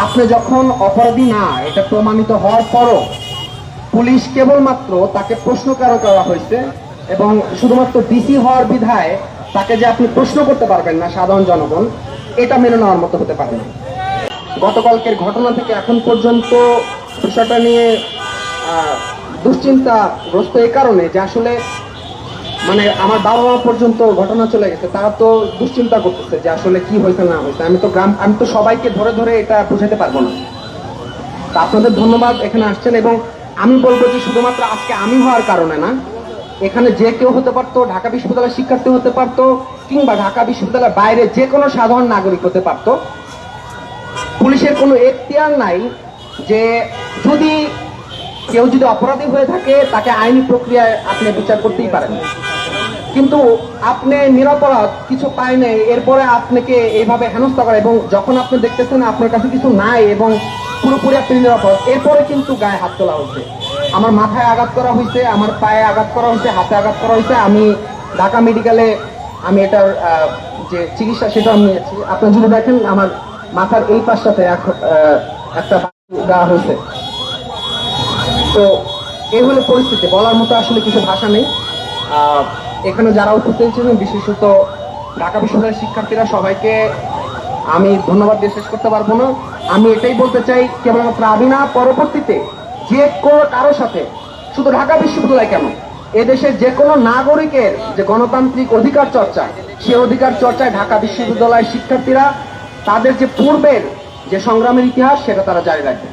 আপনি যখন অপরাধী না এটা প্রমাণিত হওয়ার পরও পুলিশ কেবলমাত্র তাকে প্রশ্ন করা হয়েছে, এবং শুধুমাত্র ডিসি হওয়ার বিধায় তাকে যে আপনি প্রশ্ন করতে পারবেন না সাধারণ জনগণ, এটা মেনে নেওয়ার মতো হতে পারে না। গতকালকের ঘটনা থেকে এখন পর্যন্ত বিষয়টা নিয়ে দুশ্চিন্তাগ্রস্ত এই কারণে যে আসলে মানে আমার বাবা মা পর্যন্ত ঘটনা চলে গেছে, তারা তো দুশ্চিন্তা করতেছে যে আসলে কি হয়েছে না হয়েছে। আমি তো সবাইকে ধরে ধরে এটা বুঝাতে পারবো না। তা আপনাদের ধন্যবাদ এখানে আসছেন, এবং আমি বলবো যে শুধুমাত্র আজকে আমি হওয়ার কারণে না, এখানে যে কেউ হতে পারতো, ঢাকা বিশ্ববিদ্যালয়ের শিক্ষার্থী হতে পারতো, কিংবা ঢাকা বিশ্ববিদ্যালয়ের বাইরে যে কোনো সাধারণ নাগরিক হতে পারতো। পুলিশের কোনো এখতিয়ার নাই যে কেউ যদি অপরাধী হয়ে থাকে তাকে আইনি প্রক্রিয়ায় আপনি বিচার করতেই পারেন, কিন্তু আপনি নিরপরাধ কিছু পায় নাই এরপরে আপনাকে এইভাবে হেনস্থা করে, এবং যখন আপনি দেখতেছেন আপনার কাছে কিছু নাই এবং পুরোপুরি আপনি নিরাপদ, এরপরে কিন্তু গায়ে হাত তোলা হচ্ছে। আমার মাথায় আঘাত করা হয়েছে, আমার পায়ে আঘাত করা হয়েছে, হাতে আঘাত করা হয়েছে। আমি ঢাকা মেডিকেলে আমি এটার যে চিকিৎসা সেটা আমি নিয়েছি। আপনার যদি দেখেন আমার মাথার এই পাশটাতে একটা দেওয়া হয়েছে। তো এই হলো পরিস্থিতি, বলার মতো আসলে কিছু ভাষা নেই। এখানে যারা উপস্থিত ছিলেন, বিশেষত ঢাকা বিশ্ববিদ্যালয়ের শিক্ষার্থীরা, সবাইকে আমি ধন্যবাদ দিয়ে শেষ করতে পারবো না। আমি এটাই বলতে চাই, কেবলমাত্র আমি না, পরবর্তীতে যে কোনো কারোর সাথে, শুধু ঢাকা বিশ্ববিদ্যালয় কেন, এদেশের যে কোনো নাগরিকের যে গণতান্ত্রিক অধিকার চর্চা, সে অধিকার চর্চায় ঢাকা বিশ্ববিদ্যালয়ের শিক্ষার্থীরা তাদের যে পূর্বের যে সংগ্রামের ইতিহাস সেটা তারা জারি রাখবে।